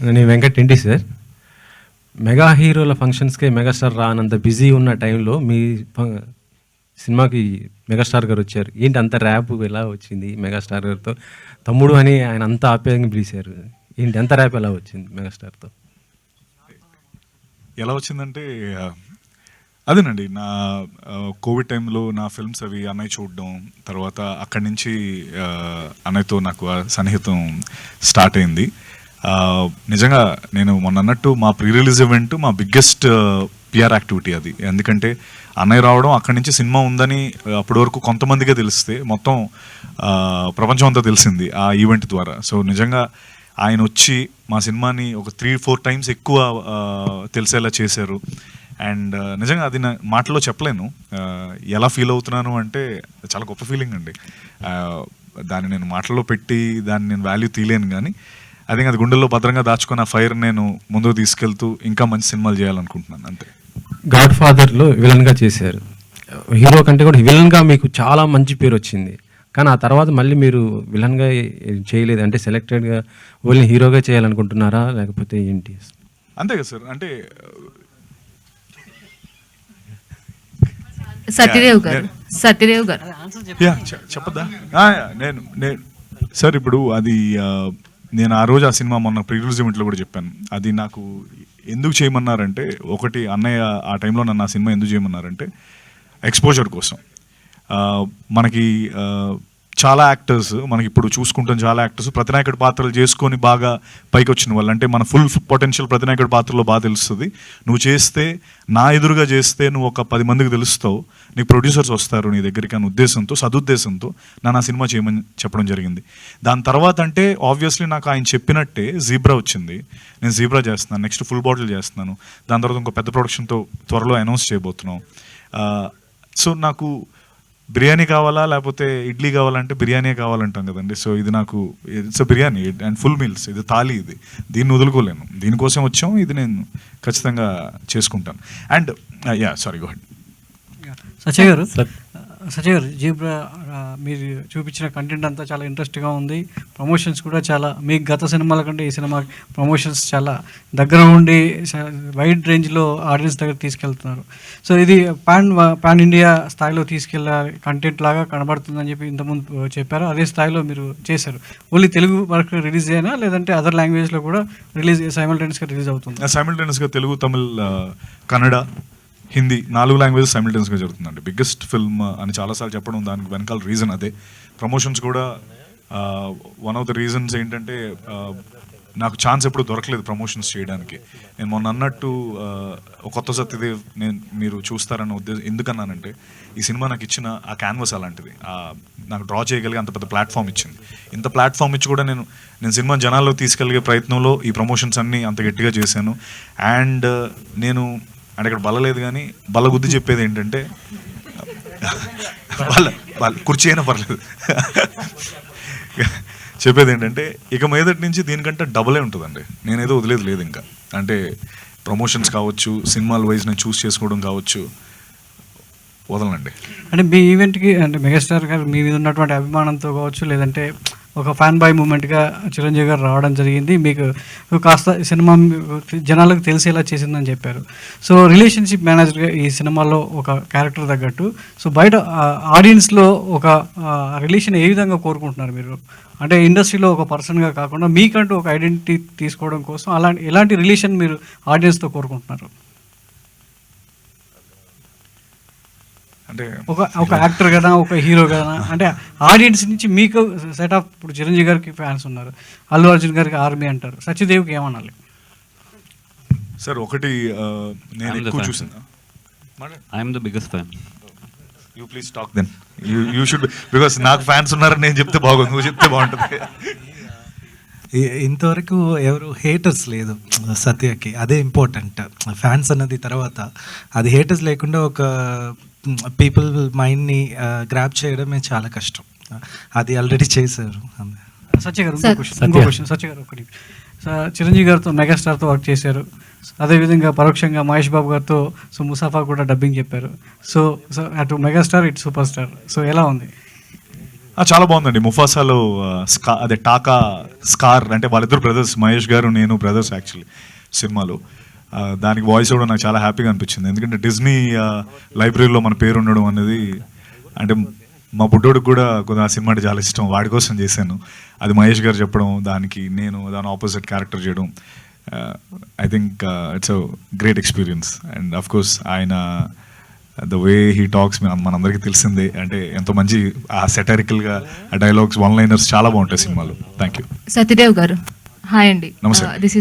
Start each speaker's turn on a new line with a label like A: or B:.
A: నేను వెంకట్ ఇంటి sir. Mega హీరోల ఫంక్షన్స్కే మెగాస్టార్ రానంత బిజీ ఉన్న టైంలో మీ సినిమాకి మెగాస్టార్ గారు వచ్చారు. ఏంటి అంత ర్యాప్ ఎలా వచ్చింది మెగాస్టార్ గారితో? తమ్ముడు అని ఆయన అంత ఆప్యాయంగా పిలిచారు. ఏంటి అంత ర్యాప్ ఎలా వచ్చింది మెగాస్టార్తో?
B: ఎలా వచ్చిందంటే అదేనండి, నా కోవిడ్ టైంలో నా ఫిల్మ్స్ అవి అన్నయ్య చూడడం, తర్వాత అక్కడి నుంచి అన్నయ్యతో నాకు సన్నిహితం స్టార్ట్ అయింది. నిజంగా నేను మొన్న అన్నట్టు మా ప్రీ రిలీజ్ ఈవెంట్ మా బిగ్గెస్ట్ పిఆర్ యాక్టివిటీ అది. ఎందుకంటే అన్నయ్య రావడం, అక్కడి నుంచి సినిమా ఉందని అప్పటి వరకు కొంతమందికే తెలిస్తే మొత్తం ప్రపంచం అంతా తెలిసింది ఆ ఈవెంట్ ద్వారా. సో నిజంగా ఆయన వచ్చి మా సినిమాని ఒక 3-4 టైమ్స్ ఎక్కువ తెలిసేలా చేశారు. అండ్ నిజంగా అది నా మాటల్లో చెప్పలేను. ఎలా ఫీల్ అవుతున్నాను అంటే చాలా గొప్ప ఫీలింగ్ అండి. దాన్ని నేను మాటల్లో పెట్టి దాన్ని నేను వాల్యూ తీయలేను, కానీ అదే అది గుండెల్లో భద్రంగా దాచుకున్న ఫైర్ నేను ముందుకు తీసుకెళ్తూ ఇంకా మంచి సినిమాలు చేయాలనుకుంటున్నాను అంతే.
A: గాడ్ ఫాదర్లో విలన్గా చేశారు. హీరో కంటే కూడా విలన్గా మీకు చాలా మంచి పేరు వచ్చింది. కానీ ఆ తర్వాత మళ్ళీ మీరు విలన్గా చేయలేదు. అంటే సెలెక్టెడ్గా ఓన్లీ హీరోగా చేయాలనుకుంటున్నారా లేకపోతే ఏంటి?
B: అంతే కదా సార్. అంటే
C: సత్యదేవ్ గారు
B: చెప్పద్దా? నేను సార్ ఇప్పుడు అది నేను ఆ రోజు ఆ సినిమా మొన్న ప్రీ రిలీజ్ ఈవెంట్లో కూడా చెప్పాను. అది నాకు ఎందుకు చేయమన్నారంటే, ఒకటి అన్నయ్య ఆ టైంలో నన్ను ఆ సినిమా ఎందుకు చేయమన్నారంటే ఎక్స్పోజర్ కోసం. మనకి చాలా యాక్టర్స్, మనకి ఇప్పుడు చూసుకుంటాం చాలా యాక్టర్స్ ప్రతినాయకుడి పాత్రలు చేసుకొని బాగా పైకి వచ్చిన వాళ్ళు. అంటే మన ఫుల్ పొటెన్షియల్ ప్రతినాయకుడి పాత్రలో బాగా తెలుస్తుంది. నువ్వు చేస్తే, నా ఎదురుగా చేస్తే నువ్వు ఒక 10 మందికి తెలుస్తావు, నీకు ప్రొడ్యూసర్స్ వస్తారు నీ దగ్గరికి అనే ఉద్దేశంతో, సదుద్దేశంతో నన్ను ఆ సినిమా చేయమని చెప్పడం జరిగింది. దాని తర్వాత అంటే ఆబ్వియస్లీ నాకు ఆయన చెప్పినట్టే జీబ్రా వచ్చింది. నేను జీబ్రా చేస్తున్నాను, నెక్స్ట్ ఫుల్ బాటిల్ చేస్తున్నాను. దాని తర్వాత ఇంకో పెద్ద ప్రొడక్షన్తో త్వరలో అనౌన్స్ చేయబోతున్నాం. సో నాకు బిర్యానీ కావాలా లేకపోతే ఇడ్లీ కావాలంటే బిర్యానీ కావాలంటాం కదండి. సో ఇది నాకు it's biryani and full meals, ఇది థాలీ, ఇది దీన్ని వదులుకోలేను. దీనికోసం వచ్చాం, ఇది నేను ఖచ్చితంగా చేసుకుంటాను. And sorry go ahead.
D: Satya గారు, జీబ్రా మీరు చూపించిన కంటెంట్ అంతా చాలా ఇంట్రెస్ట్గా ఉంది. ప్రమోషన్స్ కూడా చాలా, మీకు గత సినిమాల కంటే ఈ సినిమా ప్రమోషన్స్ చాలా దగ్గర ఉండి వైడ్ రేంజ్లో ఆడియన్స్ దగ్గర తీసుకెళ్తున్నారు. సో ఇది పాన్ ఇండియా స్థాయిలో తీసుకెళ్ళే కంటెంట్ లాగా కనబడుతుందని చెప్పి ఇంతకుముందు చెప్పారు. అదే స్థాయిలో మీరు చేశారు. ఓన్లీ తెలుగు వరకు రిలీజ్ అయినా లేదంటే అదర్ లాంగ్వేజ్లో కూడా సైమల్టేనియస్గా రిలీజ్ అవుతుంది?
B: సైమల్టేనియస్గా తెలుగు, తమిళ్, కన్నడ, హిందీ 4 లాంగ్వేజెస్ సైమిల్టేనియస్గా జరుగుతుందండి. బిగ్గెస్ట్ ఫిల్మ్ అని చాలాసార్లు చెప్పడం దానికి వెనకాల రీజన్ అదే. ప్రమోషన్స్ కూడా వన్ ఆఫ్ ద రీజన్స్ ఏంటంటే నాకు ఛాన్స్ ఎప్పుడు దొరకలేదు ప్రమోషన్స్ చేయడానికి. నేను మొన్న అన్నట్టు కొత్త సత్యదేవ్ మీరు చూస్తారన్న ఉద్దేశం ఎందుకన్నానంటే, ఈ సినిమా నాకు ఇచ్చిన ఆ క్యాన్వస్ అలాంటిది. నాకు డ్రా చేయగలిగే అంత పెద్ద ప్లాట్ఫామ్ ఇచ్చింది. ఇంత ప్లాట్ఫామ్ ఇచ్చి కూడా నేను సినిమా జనాల్లో తీసుకెళ్ళే ప్రయత్నంలో ఈ ప్రమోషన్స్ అన్నీ అంత గట్టిగా చేశాను. అండ్ నేను అంటే ఇక్కడ బలలేదు కానీ బలగుద్ది చెప్పేది ఏంటంటే, కుర్చీ అయినా పర్లేదు, చెప్పేది ఏంటంటే ఇక మీదటి నుంచి దీనికంటే డబులే ఉంటుందండి. నేనేదో వదిలేదు లేదు ఇంకా. అంటే ప్రమోషన్స్ కావచ్చు, సినిమాల వైజ్ నేను చూస్ చేసుకోవడం కావచ్చు, వదలండి.
D: అంటే మీ ఈవెంట్కి అంటే మెగాస్టార్ గారు మీ మీద ఉన్నటువంటి అభిమానంతో కావచ్చు, లేదంటే ఒక ఫ్యాన్ బాయ్ మూమెంట్గా చిరంజీవి గారు రావడం జరిగింది. మీకు కాస్త సినిమా జనాలకు తెలిసేలా చేసిందని చెప్పారు. సో రిలేషన్షిప్ మేనేజర్గా ఈ సినిమాలో ఒక క్యారెక్టర్ తగ్గట్టు, సో బయట ఆడియన్స్లో ఒక రిలేషన్ ఏ విధంగా కోరుకుంటున్నారు మీరు? అంటే ఇండస్ట్రీలో ఒక పర్సన్గా కాకుండా మీకంటూ ఒక ఐడెంటిటీ తీసుకోవడం కోసం ఎలాంటి రిలేషన్ మీరు ఆడియన్స్తో కోరుకుంటున్నారు?
B: అంటే
D: ఒక యాక్టర్ కదా, ఒక హీరో కదా, అంటే ఆడియన్స్ నుంచి మీకు సెట్ ఆఫ్, ఇప్పుడు చిరంజీవి గారికి ఫ్యాన్స్ ఉన్నారు, అల్లు అర్జున్ గారికి ఆర్మీ అంటారు, సత్యదేవ్కి ఏమనాలి?
B: సార్ ఒకటి నేను ఎక్కువ చూసాను.
E: I'm the biggest fan.
B: You please talk then. You should, because నాకు ఫ్యాన్స్ ఉన్నారని నేను చెప్తే బాగుంది, నువ్వు చెప్తే బాగుంటుంది.
F: ఇంతవరకు ఎవరు హేటర్స్ లేదు సత్యకి, అదే ఇంపార్టెంట్. ఫ్యాన్స్ అన్నది తర్వాత, అది హేటర్స్ లేకుండా ఒక పీపుల్ మైండ్ని గ్రాప్ చేయడమే చాలా కష్టం. అది ఆల్రెడీ చేశారు.
D: సత్య గారు ఇంకో క్వశ్చన్. సత్య గారు ఒకటి, చిరంజీవి గారితో మెగాస్టార్తో వర్క్ చేశారు, అదేవిధంగా పరోక్షంగా మహేష్ బాబు గారితో ముసాఫా కూడా డబ్బింగ్ చెప్పారు. సో అటు మెగాస్టార్, ఇటు సూపర్ స్టార్. సో ఎలా ఉంది?
B: చాలా బాగుందండి. ముఫాసాలో అదే టాకా స్కార్ అంటే వాళ్ళిద్దరు బ్రదర్స్, మహేష్ గారు నేను బ్రదర్స్ యాక్చువల్లీ సినిమాలో. దానికి వాయిస్ కూడా నాకు చాలా హ్యాపీగా అనిపించింది. ఎందుకంటే డిజ్నీ లైబ్రరీలో మన పేరు ఉండడం అనేది, అంటే మా బుడ్డోడికి కూడా కొద్దిగా ఆ సినిమా అంటే చాలా ఇష్టం, వాడి కోసం చేశాను. అది మహేష్ గారు చెప్పడం, దానికి నేను దాని ఆపోజిట్ క్యారెక్టర్ చేయడం, I think it's a great experience. And of course ఆయన ద వే హీ టాక్స్ మనందరికీ తెలిసిందే, అంటే ఎంతో మంచి ఆ సెటరికల్గా ఆ డైలాగ్స్, వన్ లైనర్స్ చాలా బాగుంటాయి సినిమాలో. Thank you.
C: సత్యదేవ్ గారు హాయ్ అండి.
B: నమస్తే.
C: దిస్